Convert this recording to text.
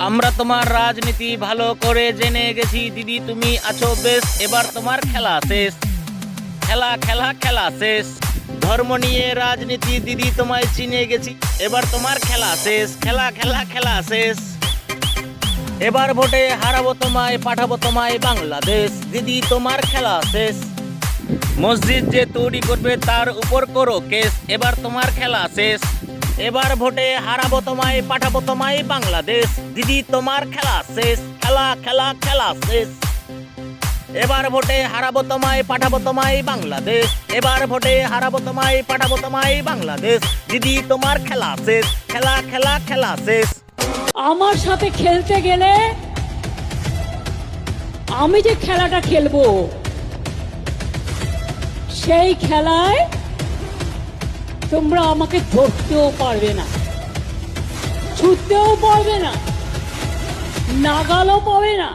আমরা তোমার রাজনীতি ভালো করে জেনে গেছি দিদি, তুমি আছো বেশ, এবার তোমার খেলা শেষ। খেলা খেলা খেলা শেষ। ধর্ম নিয়ে রাজনীতি দিদি তোমায় চিনে গেছি, এবার তোমার খেলা শেষ। খেলা খেলা খেলা শেষ। এবার ভোটে হারাবো তোমায়, পাঠাবো তোমায় বাংলাদেশ, দিদি তোমার খেলা শেষ। মসজিদ যে তৈরি করবে তার উপর করো কেস, এবার তোমার খেলা শেষ। এবার ভোটে হারাবো তোমায়, পাঠাবো তোমায় বাংলাদেশ, দিদি তোমার খেলা শেষ। খেলা খেলা খেলা শেষ। এবার ভোটে হারাবো তোমায়, পাঠাবো তোমায় বাংলাদেশ, এবার ভোটে হারাবো তোমায়, পাঠাবো তোমায় বাংলাদেশ, দিদি তোমার খেলা শেষ। খেলা খেলা খেলা শেষ। আমার সাথে খেলতে গেলে আমি যে খেলাটা খেলবো সেই খেলায় তোমরা আমাকে ধরতেও পারবে না, ছুটতেও পারবে না, নাগালও পাবে না।